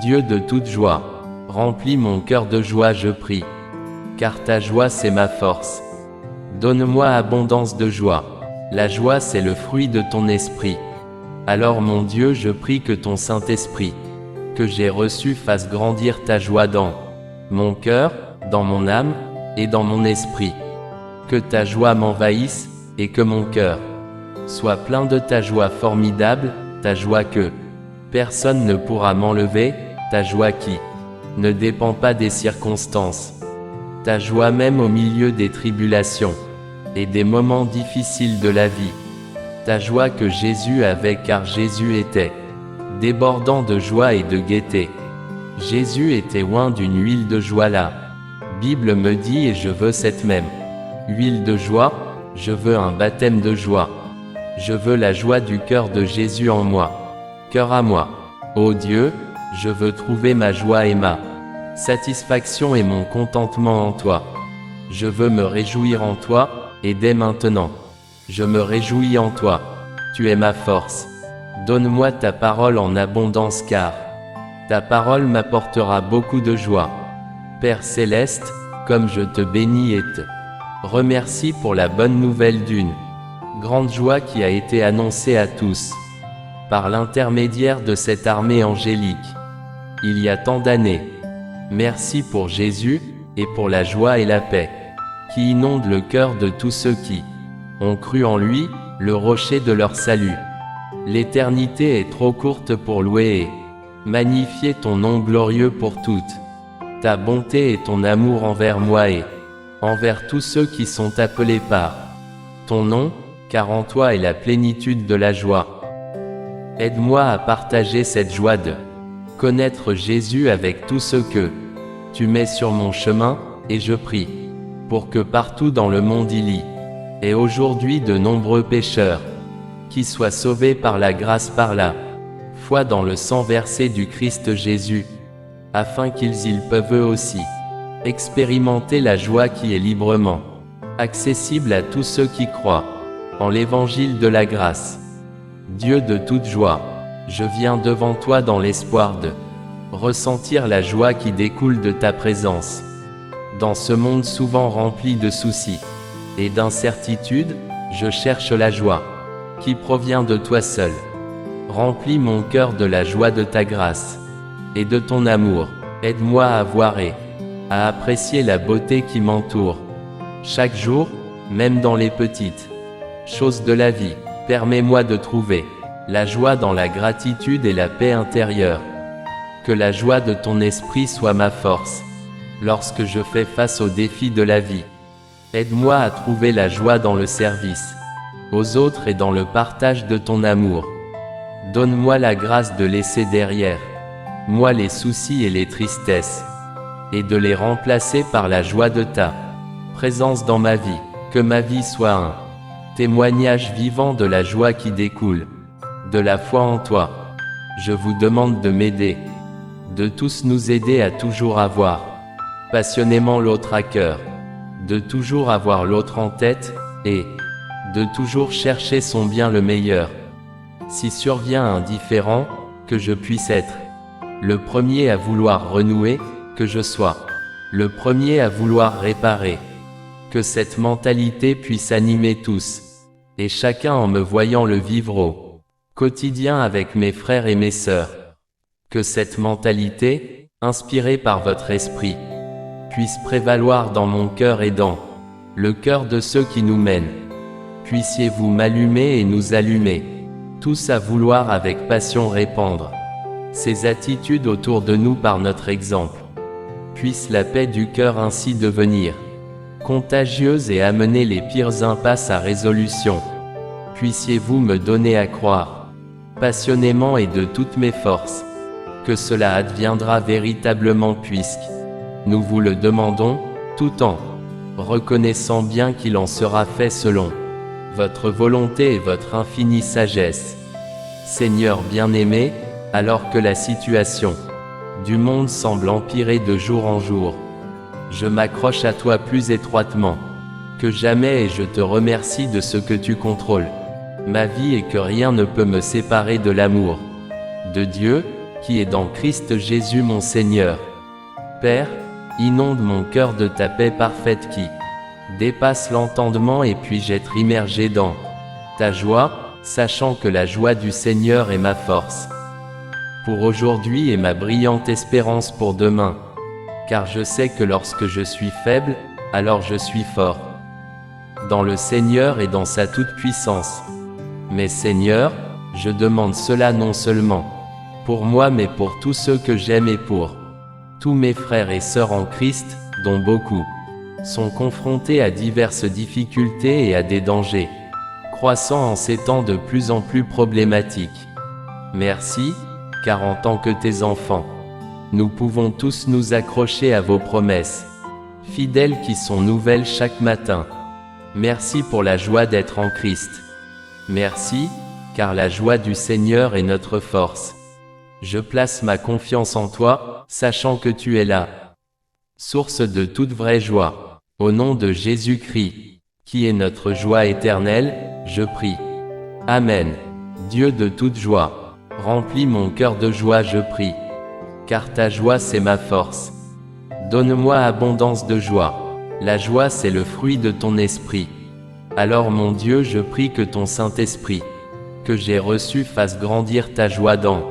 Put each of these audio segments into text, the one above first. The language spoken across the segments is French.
Dieu de toute joie, remplis mon cœur de joie, je prie. Car ta joie c'est ma force. Donne-moi abondance de joie. La joie c'est le fruit de ton esprit. Alors mon Dieu, je prie que ton Saint-Esprit, que j'ai reçu, fasse grandir ta joie dans mon cœur, dans mon âme, et dans mon esprit. Que ta joie m'envahisse, et que mon cœur soit plein de ta joie formidable, ta joie que personne ne pourra m'enlever, ta joie qui ne dépend pas des circonstances. Ta joie même au milieu des tribulations et des moments difficiles de la vie. Ta joie que Jésus avait, car Jésus était débordant de joie et de gaieté. Jésus était oint d'une huile de joie. La Bible me dit, et je veux cette même huile de joie, je veux un baptême de joie. Je veux la joie du cœur de Jésus en moi. Cœur à moi. Ô Dieu, je veux trouver ma joie et ma satisfaction et mon contentement en toi. Je veux me réjouir en toi, et dès maintenant, je me réjouis en toi. Tu es ma force. Donne-moi ta parole en abondance, car ta parole m'apportera beaucoup de joie. Père céleste, comme je te bénis et te remercie pour la bonne nouvelle d'une grande joie qui a été annoncée à tous, par l'intermédiaire de cette armée angélique, il y a tant d'années. Merci pour Jésus, et pour la joie et la paix, qui inondent le cœur de tous ceux qui ont cru en lui, le rocher de leur salut. L'éternité est trop courte pour louer et magnifier ton nom glorieux pour toutes ta bonté et ton amour envers moi et envers tous ceux qui sont appelés par ton nom, car en toi est la plénitude de la joie. Aide-moi à partager cette joie de connaître Jésus avec tous ceux que tu mets sur mon chemin, et je prie pour que partout dans le monde il y ait aujourd'hui de nombreux pécheurs qui soient sauvés par la grâce, par la foi dans le sang versé du Christ Jésus, afin qu'ils peuvent eux aussi expérimenter la joie qui est librement accessible à tous ceux qui croient en l'évangile de la grâce. Dieu de toute joie, je viens devant toi dans l'espoir de ressentir la joie qui découle de ta présence. Dans ce monde souvent rempli de soucis et d'incertitudes, je cherche la joie qui provient de toi seul. Remplis mon cœur de la joie de ta grâce et de ton amour. Aide-moi à voir et à apprécier la beauté qui m'entoure. Chaque jour, même dans les petites choses de la vie, permets-moi de trouver la joie dans la gratitude et la paix intérieure. Que la joie de ton esprit soit ma force lorsque je fais face aux défis de la vie. Aide-moi à trouver la joie dans le service aux autres et dans le partage de ton amour. Donne-moi la grâce de laisser derrière moi les soucis et les tristesses, et de les remplacer par la joie de ta présence dans ma vie. Que ma vie soit un témoignage vivant de la joie qui découle de la foi en toi. Je vous demande de m'aider, de tous nous aider à toujours avoir passionnément l'autre à cœur, de toujours avoir l'autre en tête, et de toujours chercher son bien le meilleur. Si survient un différend, que je puisse être le premier à vouloir renouer, que je sois le premier à vouloir réparer. Que cette mentalité puisse animer tous et chacun en me voyant le vivre au quotidien avec mes frères et mes sœurs. Que cette mentalité, inspirée par votre esprit, puisse prévaloir dans mon cœur et dans le cœur de ceux qui nous mènent. Puissiez-vous m'allumer et nous allumer, tous à vouloir avec passion répandre ces attitudes autour de nous par notre exemple. Puisse la paix du cœur ainsi devenir contagieuse et amener les pires impasses à résolution. Puissiez-vous me donner à croire passionnément et de toutes mes forces que cela adviendra véritablement, puisque nous vous le demandons, tout en reconnaissant bien qu'il en sera fait selon votre volonté et votre infinie sagesse. Seigneur bien-aimé, alors que la situation du monde semble empirer de jour en jour, je m'accroche à toi plus étroitement que jamais et je te remercie de ce que tu contrôles ma vie et que rien ne peut me séparer de l'amour de Dieu, qui est dans Christ Jésus mon Seigneur. Père, inonde mon cœur de ta paix parfaite qui dépasse l'entendement et puis-je être immergé dans ta joie, sachant que la joie du Seigneur est ma force pour aujourd'hui et ma brillante espérance pour demain. Car je sais que lorsque je suis faible, alors je suis fort. Dans le Seigneur et dans sa toute-puissance. Mais Seigneur, je demande cela non seulement pour moi mais pour tous ceux que j'aime et pour tous mes frères et sœurs en Christ, dont beaucoup sont confrontés à diverses difficultés et à des dangers croissants en ces temps de plus en plus problématiques. Merci, car en tant que tes enfants, nous pouvons tous nous accrocher à vos promesses, fidèles qui sont nouvelles chaque matin. Merci pour la joie d'être en Christ. Merci, car la joie du Seigneur est notre force. Je place ma confiance en toi, sachant que tu es là, source de toute vraie joie. Au nom de Jésus-Christ, qui est notre joie éternelle, je prie. Amen. Dieu de toute joie, remplis mon cœur de joie, je prie. Car ta joie c'est ma force. Donne-moi abondance de joie. La joie c'est le fruit de ton esprit. Alors mon Dieu, je prie que ton Saint-Esprit, que j'ai reçu, fasse grandir ta joie dans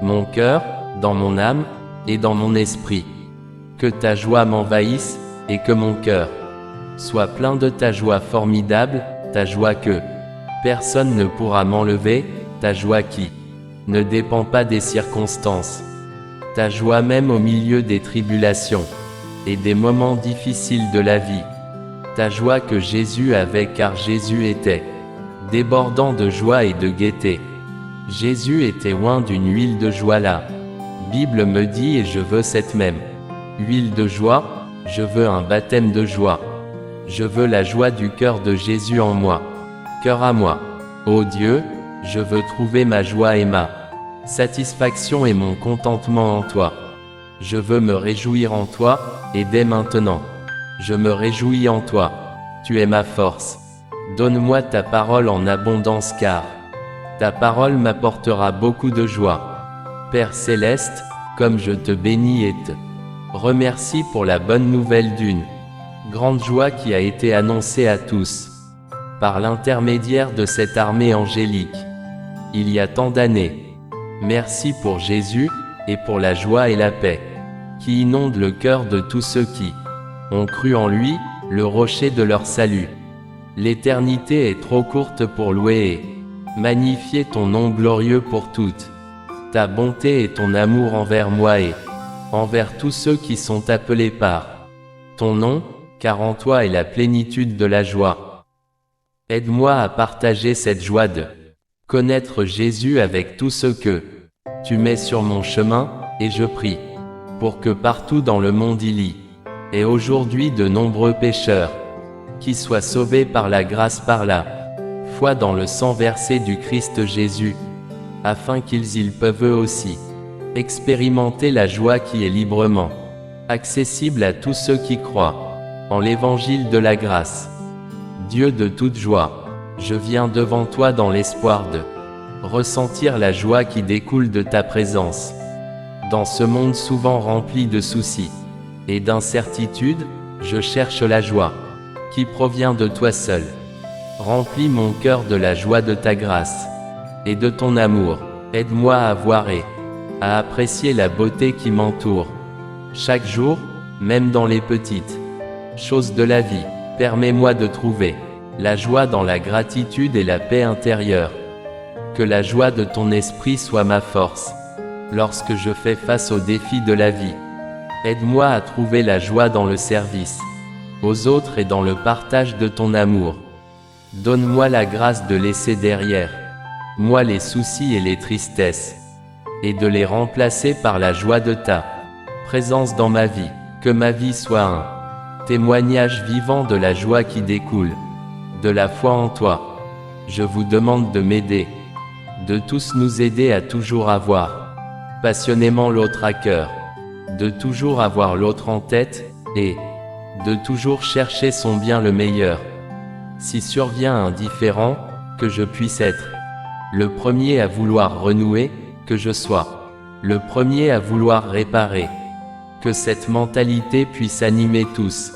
mon cœur, dans mon âme, et dans mon esprit. Que ta joie m'envahisse, et que mon cœur soit plein de ta joie formidable, ta joie que personne ne pourra m'enlever, ta joie qui ne dépend pas des circonstances. Ta joie même au milieu des tribulations et des moments difficiles de la vie. Ta joie que Jésus avait, car Jésus était débordant de joie et de gaieté. Jésus était oint d'une huile de joie. La Bible me dit, et je veux cette même huile de joie, je veux un baptême de joie. Je veux la joie du cœur de Jésus en moi. Cœur à moi. Ô Dieu, je veux trouver ma joie et ma satisfaction et mon contentement en toi. Je veux me réjouir en toi, et dès maintenant, je me réjouis en toi. Tu es ma force. Donne-moi ta parole en abondance, car ta parole m'apportera beaucoup de joie. Père céleste, comme je te bénis et te remercie pour la bonne nouvelle d'une grande joie qui a été annoncée à tous, par l'intermédiaire de cette armée angélique, il y a tant d'années. Merci pour Jésus, et pour la joie et la paix, qui inondent le cœur de tous ceux qui ont cru en lui, le rocher de leur salut. L'éternité est trop courte pour louer et magnifier ton nom glorieux pour toutes ta bonté et ton amour envers moi et envers tous ceux qui sont appelés par ton nom, car en toi est la plénitude de la joie. Aide-moi à partager cette joie de connaître Jésus avec tous ceux que tu mets sur mon chemin, et je prie pour que partout dans le monde il y ait aujourd'hui de nombreux pécheurs qui soient sauvés par la grâce, par la foi dans le sang versé du Christ Jésus, afin qu'ils peuvent eux aussi expérimenter la joie qui est librement accessible à tous ceux qui croient en l'évangile de la grâce. Dieu de toute joie, je viens devant toi dans l'espoir de ressentir la joie qui découle de ta présence. Dans ce monde souvent rempli de soucis et d'incertitudes, je cherche la joie qui provient de toi seul. Remplis mon cœur de la joie de ta grâce et de ton amour. Aide-moi à voir et à apprécier la beauté qui m'entoure. Chaque jour, même dans les petites choses de la vie, permets-moi de trouver la joie dans la gratitude et la paix intérieure. Que la joie de ton esprit soit ma force lorsque je fais face aux défis de la vie. Aide-moi à trouver la joie dans le service aux autres et dans le partage de ton amour. Donne-moi la grâce de laisser derrière moi les soucis et les tristesses, et de les remplacer par la joie de ta présence dans ma vie. Que ma vie soit un témoignage vivant de la joie qui découle de la foi en toi. Je vous demande de m'aider, de tous nous aider à toujours avoir passionnément l'autre à cœur, de toujours avoir l'autre en tête, et de toujours chercher son bien le meilleur. Si survient un différend, que je puisse être le premier à vouloir renouer, que je sois le premier à vouloir réparer. Que cette mentalité puisse animer tous,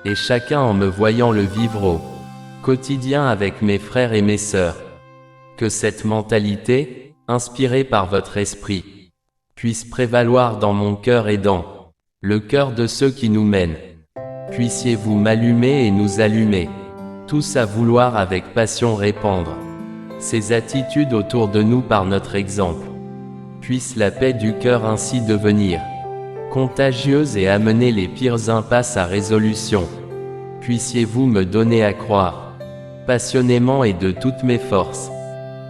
et chacun en me voyant le vivre au quotidien avec mes frères et mes sœurs. Que cette mentalité, inspirée par votre esprit, puisse prévaloir dans mon cœur et dans le cœur de ceux qui nous mènent. Puissiez-vous m'allumer et nous allumer, tous à vouloir avec passion répandre ces attitudes autour de nous par notre exemple. Puisse la paix du cœur ainsi devenir contagieuse et amener les pires impasses à résolution. Puissiez-vous me donner à croire, passionnément et de toutes mes forces,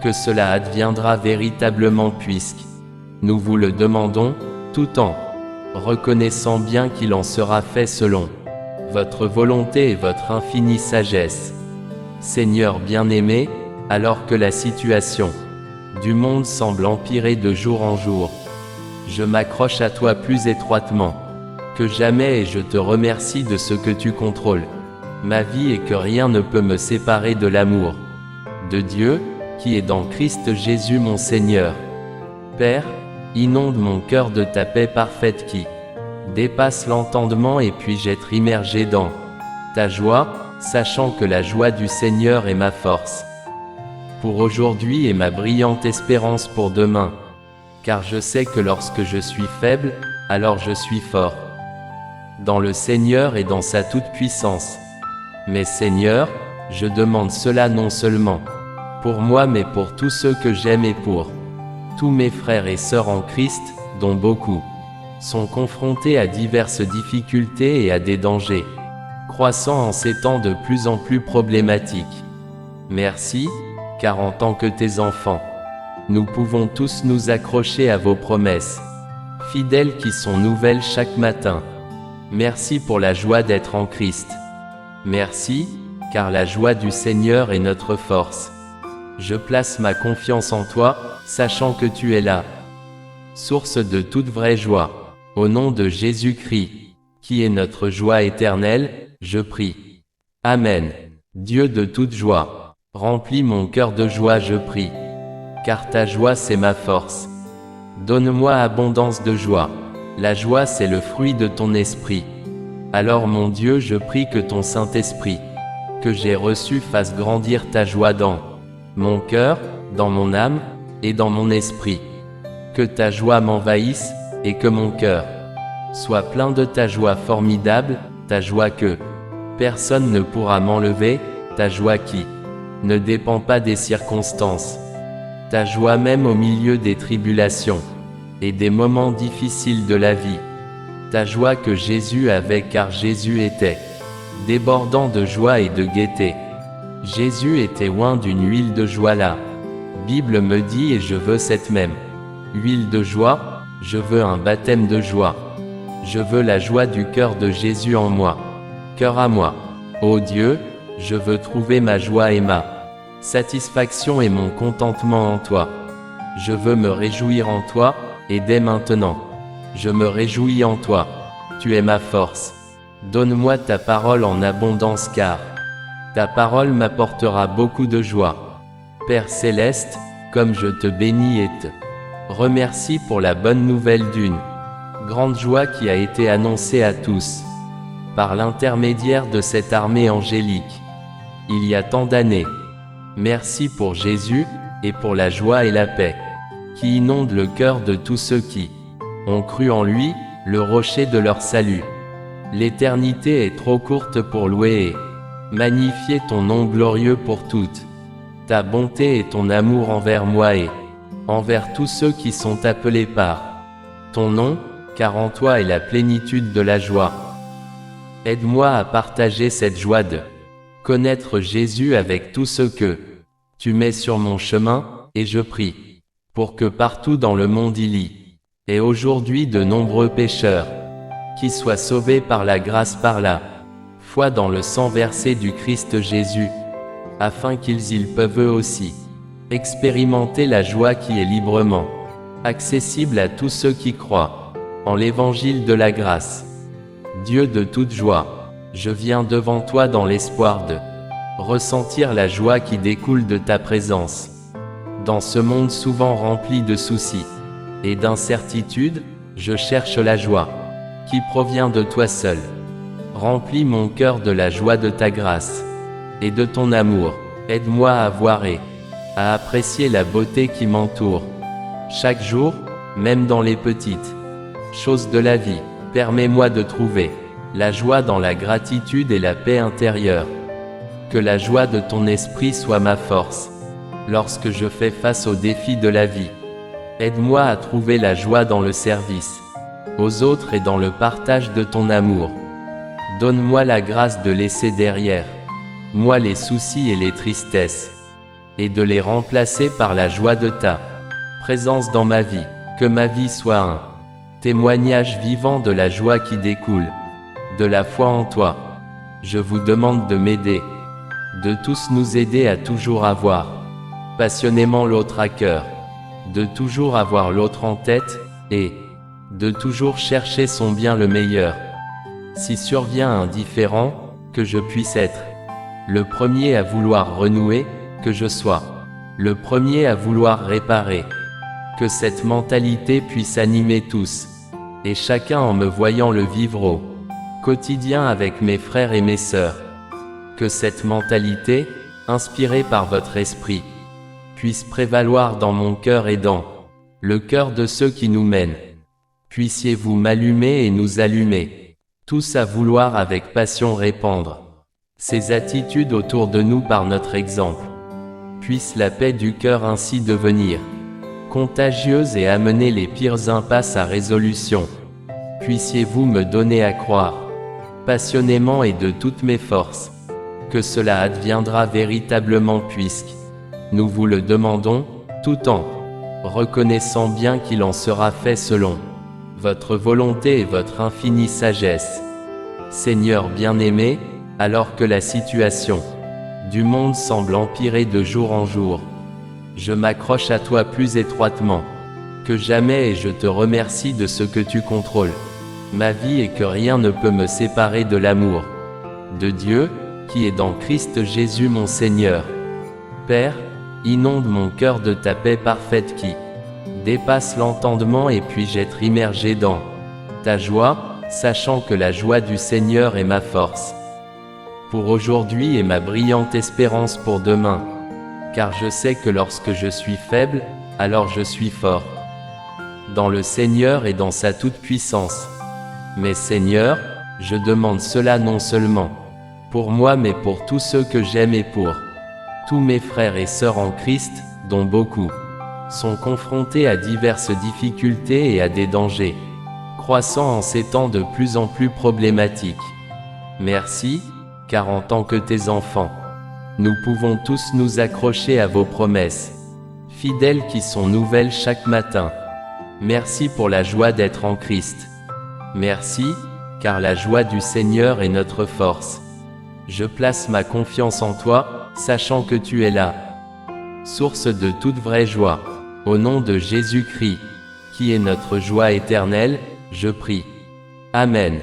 que cela adviendra véritablement puisque nous vous le demandons, tout en reconnaissant bien qu'il en sera fait selon votre volonté et votre infinie sagesse. Seigneur bien-aimé, alors que la situation du monde semble empirer de jour en jour, je m'accroche à toi plus étroitement que jamais et je te remercie de ce que tu contrôles ma vie et que rien ne peut me séparer de l'amour de Dieu, qui est dans Christ Jésus mon Seigneur. Père, inonde mon cœur de ta paix parfaite qui dépasse l'entendement et puis-je être immergé dans ta joie, sachant que la joie du Seigneur est ma force pour aujourd'hui et ma brillante espérance pour demain. Car je sais que lorsque je suis faible, alors je suis fort dans le Seigneur et dans sa toute-puissance. Mais Seigneur, je demande cela non seulement pour moi mais pour tous ceux que j'aime et pour tous mes frères et sœurs en Christ, dont beaucoup sont confrontés à diverses difficultés et à des dangers croissants en ces temps de plus en plus problématiques. Merci, car en tant que tes enfants, nous pouvons tous nous accrocher à vos promesses fidèles qui sont nouvelles chaque matin. Merci pour la joie d'être en Christ. Merci, car la joie du Seigneur est notre force. Je place ma confiance en toi, sachant que tu es là, source de toute vraie joie. Au nom de Jésus-Christ, qui est notre joie éternelle, je prie. Amen. Dieu de toute joie, remplis mon cœur de joie, je prie. Car ta joie c'est ma force. Donne-moi abondance de joie. La joie c'est le fruit de ton esprit. Alors mon Dieu, je prie que ton Saint-Esprit, que j'ai reçu, fasse grandir ta joie dans mon cœur, dans mon âme, et dans mon esprit. Que ta joie m'envahisse, et que mon cœur soit plein de ta joie formidable, ta joie que personne ne pourra m'enlever, ta joie qui ne dépend pas des circonstances. Ta joie même au milieu des tribulations et des moments difficiles de la vie. Ta joie que Jésus avait car Jésus était débordant de joie et de gaieté. Jésus était oint d'une huile de joie la Bible me dit et je veux cette même huile de joie, je veux un baptême de joie. Je veux la joie du cœur de Jésus en moi. Cœur à moi. Ô Dieu, je veux trouver ma joie et ma satisfaction et mon contentement en toi. Je veux me réjouir en toi, et dès maintenant, je me réjouis en toi. Tu es ma force. Donne-moi ta parole en abondance car ta parole m'apportera beaucoup de joie. Père céleste, comme je te bénis et te remercie pour la bonne nouvelle d'une grande joie qui a été annoncée à tous par l'intermédiaire de cette armée angélique il y a tant d'années. Merci pour Jésus, et pour la joie et la paix qui inondent le cœur de tous ceux qui ont cru en lui, le rocher de leur salut. L'éternité est trop courte pour louer et magnifier ton nom glorieux pour toutes. Ta bonté et ton amour envers moi et envers tous ceux qui sont appelés par ton nom, car en toi est la plénitude de la joie. Aide-moi à partager cette joie de connaître Jésus avec tous ceux que tu mets sur mon chemin, et je prie pour que partout dans le monde il y ait aujourd'hui de nombreux pécheurs qui soient sauvés par la grâce, par la foi dans le sang versé du Christ Jésus, afin qu'ils peuvent eux aussi expérimenter la joie qui est librement accessible à tous ceux qui croient en l'évangile de la grâce. Dieu de toute joie, je viens devant toi dans l'espoir de ressentir la joie qui découle de ta présence dans ce monde souvent rempli de soucis. et d'incertitude, je cherche la joie, qui provient de toi seul. Remplis mon cœur de la joie de ta grâce, et de ton amour. Aide-moi à voir et à apprécier la beauté qui m'entoure. Chaque jour, même dans les petites choses de la vie, permets-moi de trouver la joie dans la gratitude et la paix intérieure. Que la joie de ton esprit soit ma force lorsque je fais face aux défis de la vie. Aide-moi à trouver la joie dans le service aux autres et dans le partage de ton amour. Donne-moi la grâce de laisser derrière moi les soucis et les tristesses, et de les remplacer par la joie de ta présence dans ma vie. Que ma vie soit un témoignage vivant de la joie qui découle de la foi en toi. Je vous demande de m'aider, de tous nous aider à toujours avoir passionnément l'autre à cœur, de toujours avoir l'autre en tête, et de toujours chercher son bien le meilleur. Si survient un différend, que je puisse être le premier à vouloir renouer, que je sois le premier à vouloir réparer. Que cette mentalité puisse animer tous et chacun en me voyant le vivre au quotidien avec mes frères et mes sœurs. Que cette mentalité, inspirée par votre esprit, puisse prévaloir dans mon cœur et dans le cœur de ceux qui nous mènent. Puissiez-vous m'allumer et nous allumer, tous à vouloir avec passion répandre ces attitudes autour de nous par notre exemple. Puisse la paix du cœur ainsi devenir contagieuse et amener les pires impasses à résolution. Puissiez-vous me donner à croire passionnément et de toutes mes forces que cela adviendra véritablement, puisque nous vous le demandons, tout en reconnaissant bien qu'il en sera fait selon votre volonté et votre infinie sagesse. Seigneur bien-aimé, alors que la situation du monde semble empirer de jour en jour, je m'accroche à toi plus étroitement que jamais et je te remercie de ce que tu contrôles ma vie et que rien ne peut me séparer de l'amour de Dieu, qui est dans Christ Jésus mon Seigneur. Père, inonde mon cœur de ta paix parfaite qui dépasse l'entendement et puis-je être immergé dans ta joie, sachant que la joie du Seigneur est ma force pour aujourd'hui et ma brillante espérance pour demain. Car je sais que lorsque je suis faible, alors je suis fort dans le Seigneur et dans sa toute-puissance. Mais Seigneur, je demande cela non seulement pour moi mais pour tous ceux que j'aime et pour tous mes frères et sœurs en Christ, dont beaucoup sont confrontés à diverses difficultés et à des dangers croissants en ces temps de plus en plus problématiques. Merci, car en tant que tes enfants, nous pouvons tous nous accrocher à vos promesses fidèles qui sont nouvelles chaque matin. Merci pour la joie d'être en Christ. Merci, car la joie du Seigneur est notre force. Je place ma confiance en toi, sachant que tu es là, source de toute vraie joie. Au nom de Jésus-Christ, qui est notre joie éternelle, je prie. Amen.